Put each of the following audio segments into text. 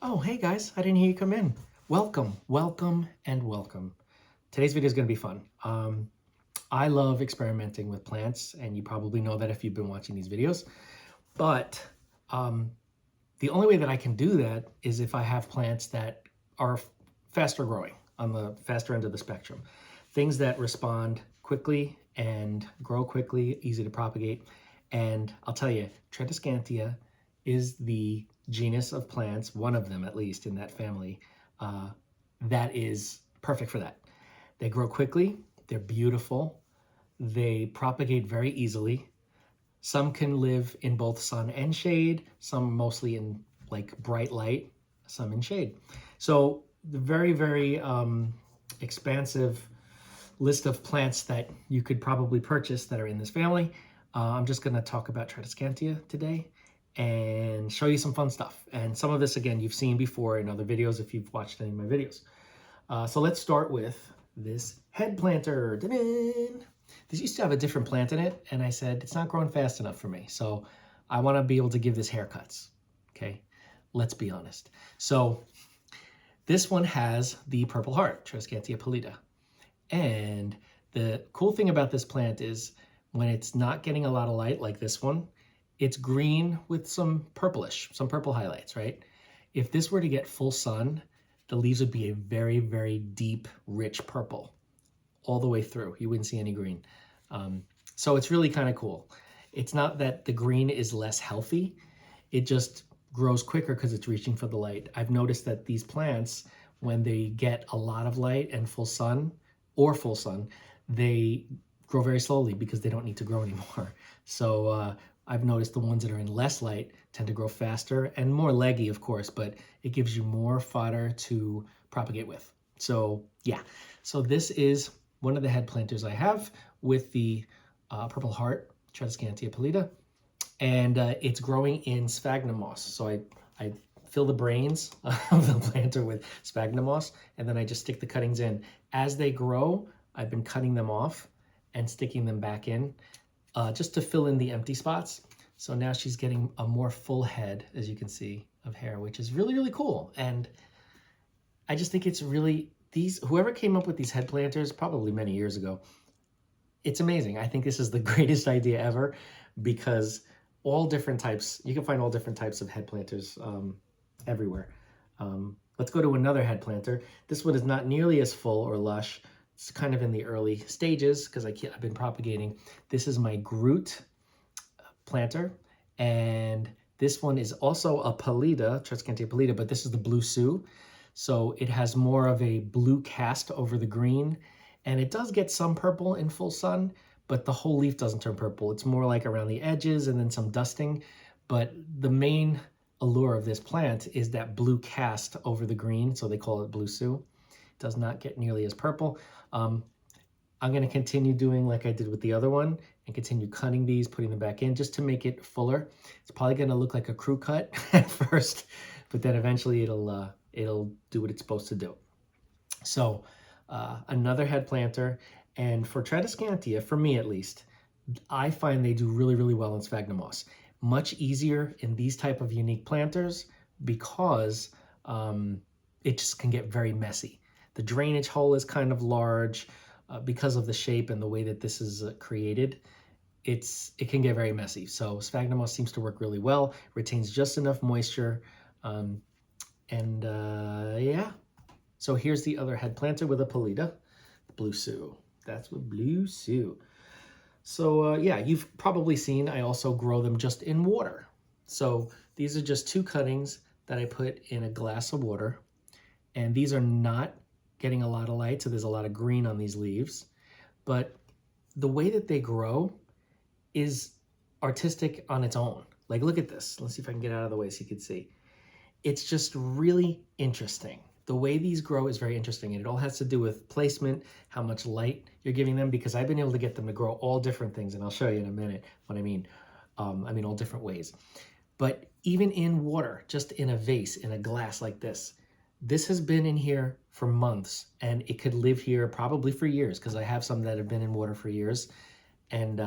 Oh, hey guys, I didn't hear you come in. Welcome, welcome, and welcome. Today's video is going to be fun. I love experimenting with plants, and you probably know that if you've been watching these videos. But the only way that I can do that is if I have plants that are faster growing, on the faster end of the spectrum. Things that respond quickly and grow quickly, easy to propagate. And I'll tell you, Tradescantia is the genus of plants, one of them at least in that family, that is perfect for that. They grow quickly, they're beautiful, they propagate very easily. Some can live in both sun and shade, some mostly in like bright light, some in shade. So the very expansive list of plants that you could probably purchase that are in this family. I'm just going to talk about Tradescantia today and show you some fun stuff. And some of this, again, you've seen before in other videos if you've watched any of my videos. So let's start with this head planter. Ta-da! This used to have a different plant in it, and I said, it's not growing fast enough for me. So I want to be able to give this haircuts, okay? Let's be honest. So this one has the purple heart, Tradescantia pallida. And the cool thing about this plant is when it's not getting a lot of light like this one, it's green with some purplish, some purple highlights, right? If this were to get full sun, the leaves would be a very deep, rich purple all the way through. You wouldn't see any green. So it's really kind of cool. It's not that the green is less healthy. It just grows quicker because it's reaching for the light. I've noticed that these plants, when they get a lot of light and full sun, they grow very slowly because they don't need to grow anymore. So I've noticed the ones that are in less light tend to grow faster and more leggy, of course, but it gives you more fodder to propagate with. So yeah, so this is one of the head planters I have with the purple heart, Tradescantia pallida, and it's growing in sphagnum moss. So I fill the brains of the planter with sphagnum moss, and then I just stick the cuttings in. As they grow, I've been cutting them off and sticking them back in just to fill in the empty spots. So now she's getting a more full head, as you can see, of hair, which is really cool. And I just think it's really, whoever came up with these head planters, probably many years ago, it's amazing. I think this is the greatest idea ever because all different types, you can find all different types of head planters everywhere. Let's go to another head planter. This one is not nearly as full or lush. It's kind of in the early stages because I've been propagating. This is my Groot planter, and this one is also a pallida, Tradescantia pallida, but this is the Blue Sioux. So it has more of a blue cast over the green, and it does get some purple in full sun, but the whole leaf doesn't turn purple. It's more like around the edges and then some dusting. But the main allure of this plant is that blue cast over the green, so they call it Blue Sioux. It does not get nearly as purple. I'm going to continue doing like I did with the other one and continue cutting these, putting them back in just to make it fuller. It's probably going to look like a crew cut at first, but then eventually it'll do what it's supposed to do. So another head planter, and for Tradescantia, for me at least, I find they do really well in sphagnum moss. Much easier in these type of unique planters because it just can get very messy. The drainage hole is kind of large because of the shape and the way that this is created. It can get very messy. So sphagnum moss seems to work really well, retains just enough moisture, yeah. So here's the other head planter with a pallida, Blue Sioux. That's what Blue Sioux. So yeah, you've probably seen I also grow them just in water. So these are just two cuttings that I put in a glass of water, and these are not getting a lot of light, so there's a lot of green on these leaves. But the way that they grow is artistic on its own. Like, look at this. Let's see if I can get out of the way so you can see. It's just really interesting. The way these grow is very interesting, and it all has to do with placement, how much light you're giving them, because I've been able to get them to grow all different things, and I'll show you in a minute what I mean. All different ways. But even in water, just in a vase, in a glass like this has been in here for months, and it could live here probably for years, because I have some that have been in water for years, and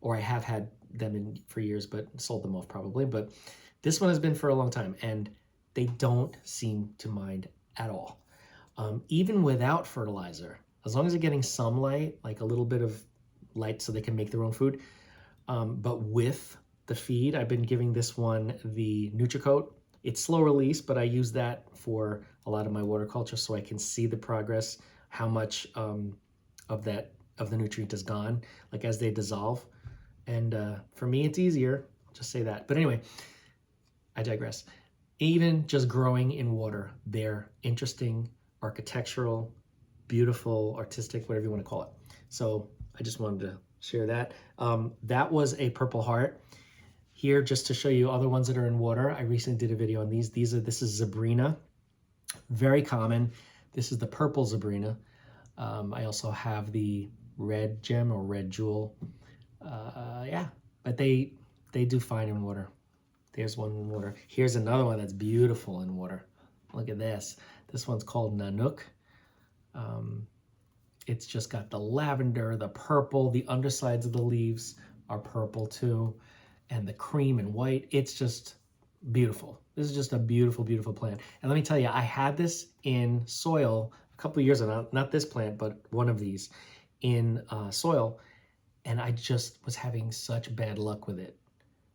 or I have had them in for years, but sold them off probably. But this one has been for a long time, and they don't seem to mind at all. Even without fertilizer, as long as they're getting some light, like a little bit of light so they can make their own food. But with the feed, I've been giving this one the NutriCoat. It's slow release, but I use that for a lot of my water culture so I can see the progress, how much of the nutrient is gone, like as they dissolve. And for me, it's easier. I'll just say that. But anyway, I digress. Even just growing in water, they're interesting, architectural, beautiful, artistic, whatever you want to call it. So I just wanted to share that. That was a Purple Heart. Here, just to show you other ones that are in water, I recently did a video on these. This is Zebrina, very common. This is the purple Zebrina. I also have the red gem or red jewel. Yeah, but they do fine in water. There's one in water. Here's another one that's beautiful in water. Look at this. This one's called Nanook. It's just got the lavender, the purple, the undersides of the leaves are purple too, and the cream and white. It's just beautiful. This is just a beautiful, beautiful plant. And let me tell you, I had this in soil a couple of years ago, not this plant, but one of these in soil, and I just was having such bad luck with it.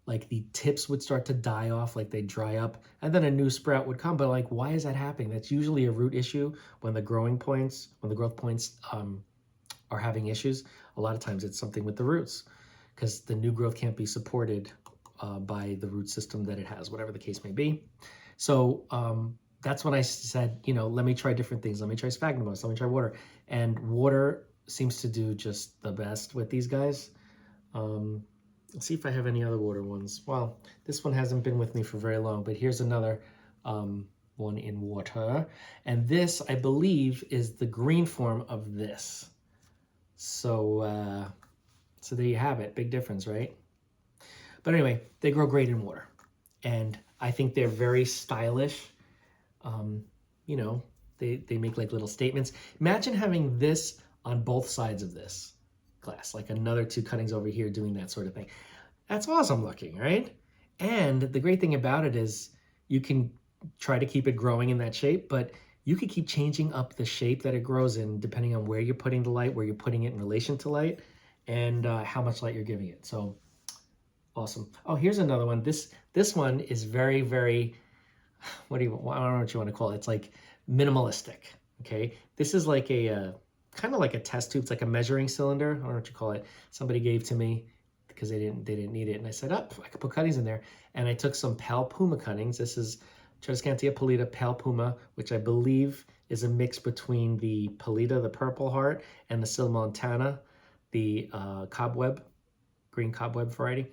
Like the tips would start to die off, like they dry up, and then a new sprout would come. But like, why is that happening? That's usually a root issue when the growth points are having issues. A lot of times it's something with the roots because the new growth can't be supported by the root system that it has, whatever the case may be. So that's when I said, let me try different things. Let me try sphagnum moss, let me try water. And water seems to do just the best with these guys. Let's see if I have any other water ones. Well, this one hasn't been with me for very long, but here's another one in water. And this, I believe, is the green form of this. So, so there you have it. Big difference, right? But anyway, they grow great in water. And I think they're very stylish. They make like little statements. Imagine having this on both sides of this glass, like another two cuttings over here doing that sort of thing. That's awesome looking, right? And the great thing about it is you can try to keep it growing in that shape, but you could keep changing up the shape that it grows in depending on where you're putting the light, where you're putting it in relation to light, and how much light you're giving it. So awesome. Oh, here's another one. This one is very, very, I don't know what you want to call it. It's like minimalistic, okay? This is like a, kind of like a test tube. It's like a measuring cylinder. I don't know what you call it. Somebody gave to me because they didn't need it. And I said, I could put cuttings in there. And I took some Pale Puma cuttings. This is Tradescantia pallida Pale Puma, which I believe is a mix between the pallida, the Purple Heart, and the Silmontana, the cobweb, green cobweb variety.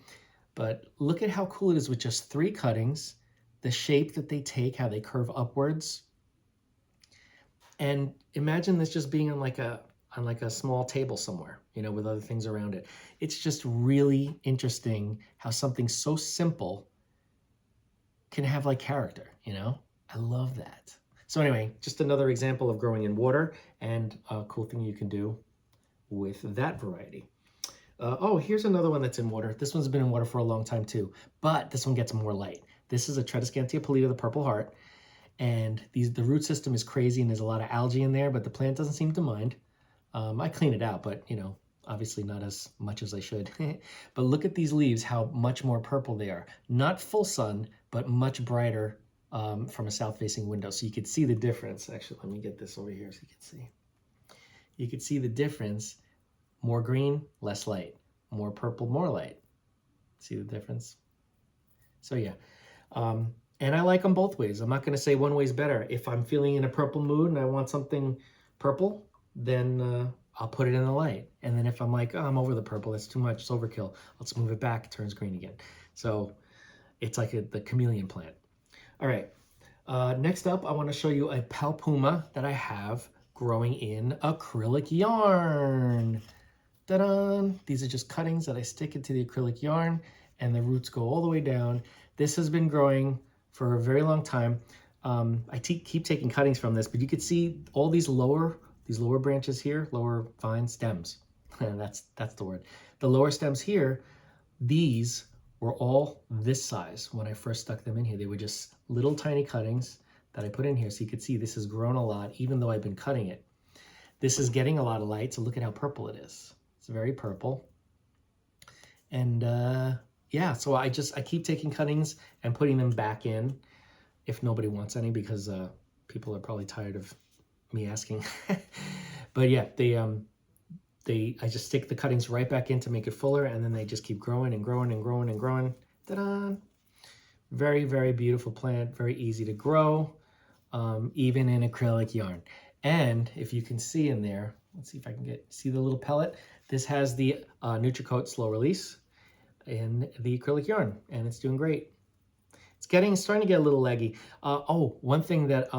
But look at how cool it is with just 3 cuttings, the shape that they take, how they curve upwards. And imagine this just being on like a small table somewhere, with other things around it. It's just really interesting how something so simple can have like character, I love that. So anyway, just another example of growing in water and a cool thing you can do with that variety. Oh, here's another one that's in water. This one's been in water for a long time too, but this one gets more light. This is a Tradescantia pallida, the Purple Heart. And the root system is crazy and there's a lot of algae in there, but the plant doesn't seem to mind. I clean it out, but obviously not as much as I should. But look at these leaves, how much more purple they are. Not full sun, but much brighter from a south-facing window. So you could see the difference. Actually, let me get this over here so you can see. You could see the difference. More green, less light. More purple, more light. See the difference? So yeah. And I like them both ways. I'm not going to say one way is better. If I'm feeling in a purple mood and I want something purple, then I'll put it in the light. And then if I'm like, oh, I'm over the purple, that's too much, it's overkill, let's move it back, it turns green again. So it's like the chameleon plant. All right, next up, I want to show you a Pale Puma that I have growing in acrylic yarn. Ta-da! These are just cuttings that I stick into the acrylic yarn and the roots go all the way down. This has been growing for a very long time. I keep taking cuttings from this, but you could see all these lower branches here, lower vine stems. That's the word. The lower stems here, these were all this size when I first stuck them in here. They were just little tiny cuttings that I put in here. So you can see this has grown a lot, even though I've been cutting it. This is getting a lot of light, so look at how purple it is. It's very purple. And yeah, so I keep taking cuttings and putting them back in if nobody wants any, because people are probably tired of me asking. But yeah, I just stick the cuttings right back in to make it fuller, and then they just keep growing and growing and growing and growing. Ta-da! Very, very beautiful plant, very easy to grow, even in acrylic yarn. And if you can see in there, let's see if I can see the little pellet. This has the NutriCoat slow release in the acrylic yarn, and it's doing great. It's starting to get a little leggy. Oh, one thing that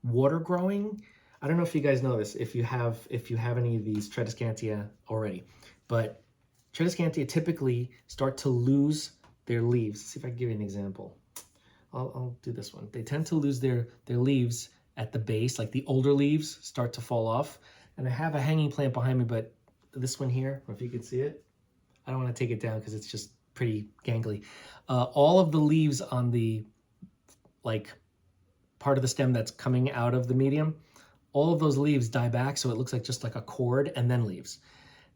water growing, I don't know if you guys know this, if you have any of these Tradescantia already, but Tradescantia typically start to lose their leaves. Let's see if I can give you an example. I'll do this one. They tend to lose their leaves at the base, like the older leaves start to fall off. And I have a hanging plant behind me, but this one here, if you can see it, I don't want to take it down because it's just pretty gangly. All of the leaves on the part of the stem that's coming out of the medium, all of those leaves die back, so it looks like just like a cord and then leaves.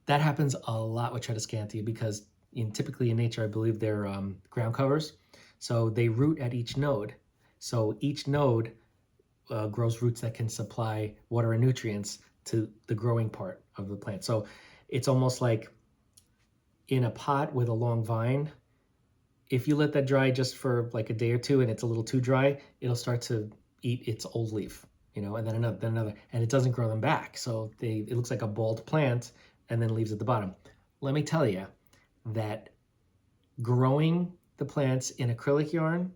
That happens a lot with Tradescantia because typically in nature, I believe they're ground covers. So they root at each node. So each node grows roots that can supply water and nutrients to the growing part of the plant. So it's almost like in a pot with a long vine. If you let that dry just for like a day or two and it's a little too dry, it'll start to eat its old leaf, and then another, and it doesn't grow them back. So it looks like a bald plant and then leaves at the bottom. Let me tell you that growing the plants in acrylic yarn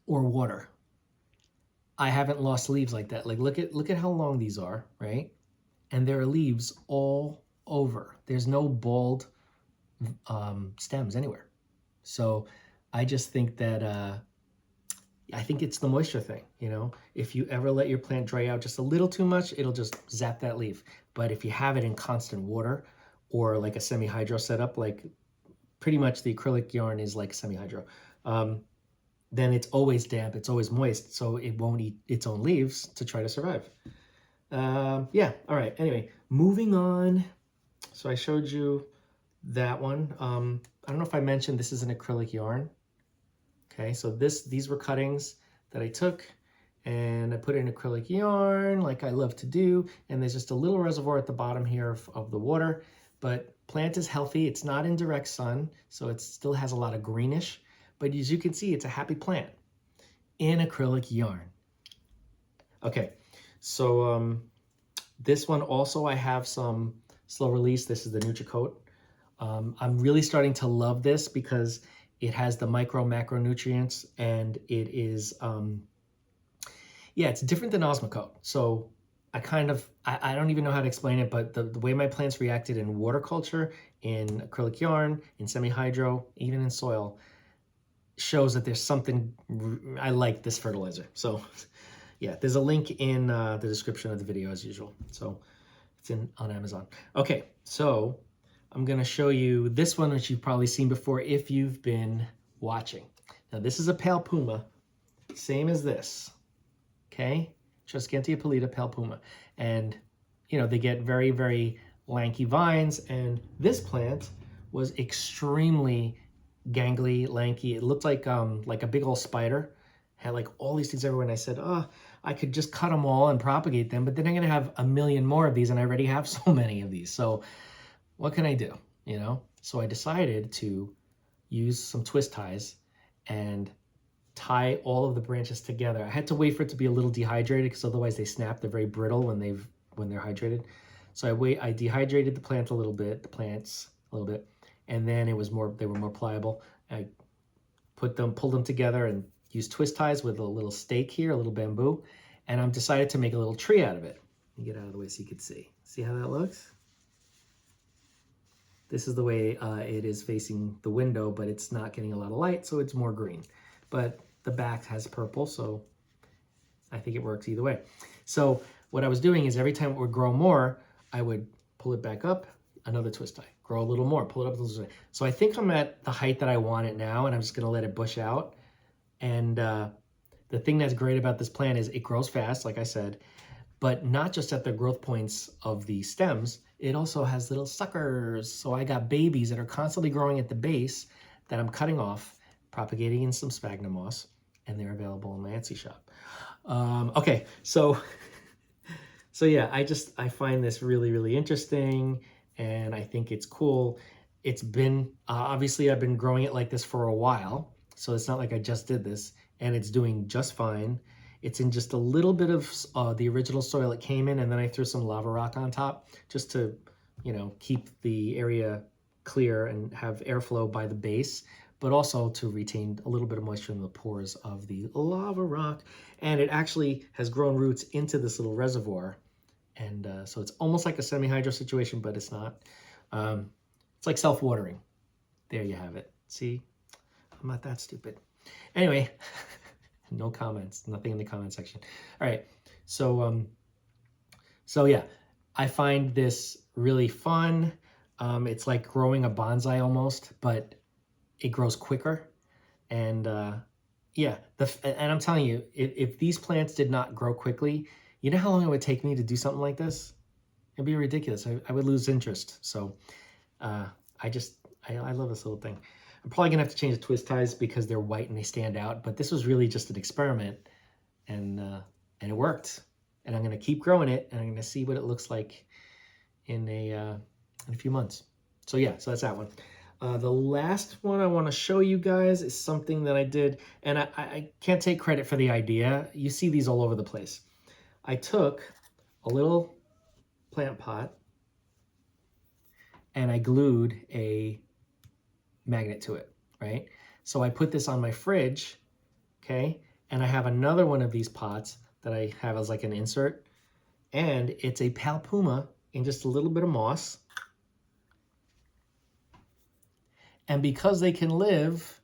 or water, I haven't lost leaves like that. Like look at how long these are, right? And there are leaves all over. There's no bald stems anywhere. So I just think that I think it's the moisture thing. If you ever let your plant dry out just a little too much, it'll just zap that leaf. But if you have it in constant water or like a semi-hydro setup, like pretty much the acrylic yarn is like semi-hydro, then it's always damp, it's always moist, so it won't eat its own leaves to try to survive. Yeah, all right, anyway, moving on. So I showed you that one. I don't know if I mentioned this is an acrylic yarn. Okay, so these were cuttings that I took and I put in acrylic yarn like I love to do, and there's just a little reservoir at the bottom here of the water, but plant is healthy. It's not in direct sun, so it still has a lot of greenish, but as you can see, it's a happy plant in acrylic yarn. Okay, so this one also I have some slow release. This is the NutriCoat. I'm really starting to love this because it has the micro macronutrients, and it is yeah, it's different than Osmocote. So I don't even know how to explain it, but the way my plants reacted in water culture, in acrylic yarn, in semi-hydro, even in soil, shows that there's something. I like this fertilizer. So yeah, there's a link in the description of the video as usual. So it's on Amazon. Okay, so I'm gonna show you this one, which you've probably seen before if you've been watching. Now this is a pale puma, same as this, okay? Tradescantia pallida pale puma. And they get very, very lanky vines, and this plant was extremely gangly, lanky. It looked like a big old spider. Had like all these things everywhere, and I said, oh, I could just cut them all and propagate them, but then I'm gonna have a million more of these, and I already have so many of these. So what can I do, So I decided to use some twist ties and tie all of the branches together. I had to wait for it to be a little dehydrated because otherwise they snap. They're very brittle when they're hydrated. So I dehydrated the plants a little bit, and then they were more pliable. I pulled them together and used twist ties with a little stake here, a little bamboo, and I'm decided to make a little tree out of it. Let me get out of the way so you can see. See how that looks? This is the way it is facing the window, but it's not getting a lot of light, so it's more green. But the back has purple, so I think it works either way. So what I was doing is every time it would grow more, I would pull it back up, another twist tie. grow a little more, pull it up a little bit. So I think I'm at the height that I want it now, and I'm just gonna let it bush out. And the thing that's great about this plant is it grows fast, like I said, but not just at the growth points of the stems, it also has little suckers. So I got babies that are constantly growing at the base that I'm cutting off, propagating in some sphagnum moss, and they're available in my Etsy shop. Okay, so yeah, I find this really, really interesting, and I think it's cool. It's been, obviously I've been growing it like this for a while, so it's not like I just did this, and it's doing just fine. It's in just a little bit of the original soil it came in, and then I threw some lava rock on top just to, you know, keep the area clear and have airflow by the base, but also to retain a little bit of moisture in the pores of the lava rock. And it actually has grown roots into this little reservoir. And so it's almost like a semi-hydro situation, but it's not. It's like self-watering. There you have it. See, I'm not that stupid. Anyway, no comments, nothing in the comment section. All right, so yeah, I find this really fun. It's like growing a bonsai almost, but it grows quicker. And yeah, and I'm telling you, if these plants did not grow quickly, you know how long it would take me to do something like this? It'd be ridiculous. I would lose interest. So I love this little thing. I'm probably gonna have to change the twist ties because they're white and they stand out, but this was really just an experiment, and it worked. And I'm gonna keep growing it, and I'm gonna see what it looks like in a few months. So yeah, so that's that one. The last one I want to show you guys is something that I did, and I can't take credit for the idea. You see these all over the place. I took a little plant pot and I glued a magnet to it, right? So I put this on my fridge, okay? And I have another one of these pots that I have as like an insert, and it's a palpuma in just a little bit of moss. And because they can live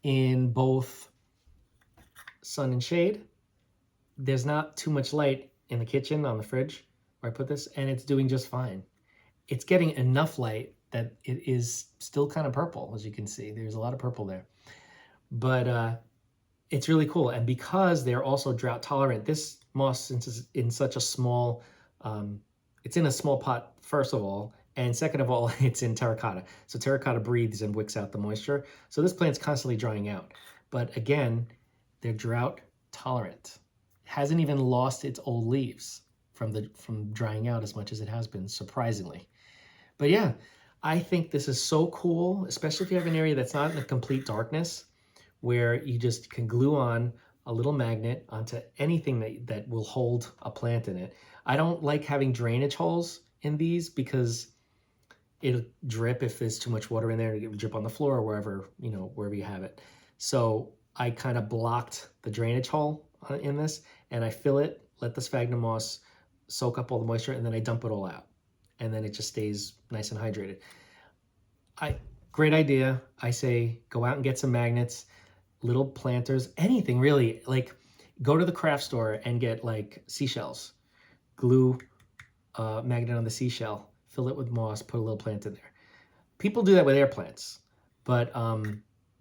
in both sun and shade, there's not too much light in the kitchen on the fridge where I put this, and it's doing just fine. It's getting enough light that it is still kind of purple, as you can see. There's a lot of purple there. But it's really cool. And because they're also drought tolerant, this moss, since it's in such a small, it's in a small pot, first of all, and second of all, it's in terracotta. So terracotta breathes and wicks out the moisture. So this plant's constantly drying out. But again, they're drought tolerant. It hasn't even lost its old leaves from drying out as much as it has been, surprisingly. But yeah, I think this is so cool, especially if you have an area that's not in a complete darkness, where you just can glue on a little magnet onto anything that will hold a plant in it. I don't like having drainage holes in these because it'll drip if there's too much water in there. It'll drip on the floor or wherever, you know, wherever you have it. So I kind of blocked the drainage hole in this, and I fill it, let the sphagnum moss soak up all the moisture, and then I dump it all out. And then it just stays nice and hydrated. Great idea. I say go out and get some magnets, little planters, anything really. Like go to the craft store and get like seashells. Glue a magnet on the seashell, fill it with moss, put a little plant in there. People do that with air plants, but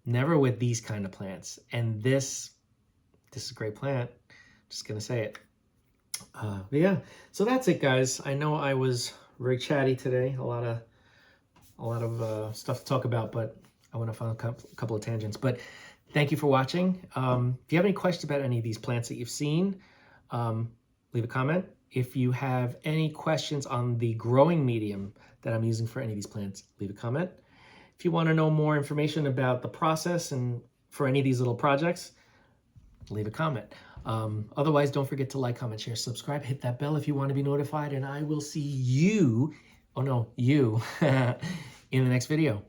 never with these kind of plants. And this is a great plant. Just gonna say it. But yeah, so that's it, guys. I know I was very chatty today. A lot of stuff to talk about, but I want to find a couple of tangents. But thank you for watching. If you have any questions about any of these plants that you've seen, leave a comment. If you have any questions on the growing medium that I'm using for any of these plants, leave a comment. If you want to know more information about the process and for any of these little projects, leave a comment. Otherwise, don't forget to like, comment, share, subscribe, hit that bell if you want to be notified, and I will see you, in the next video.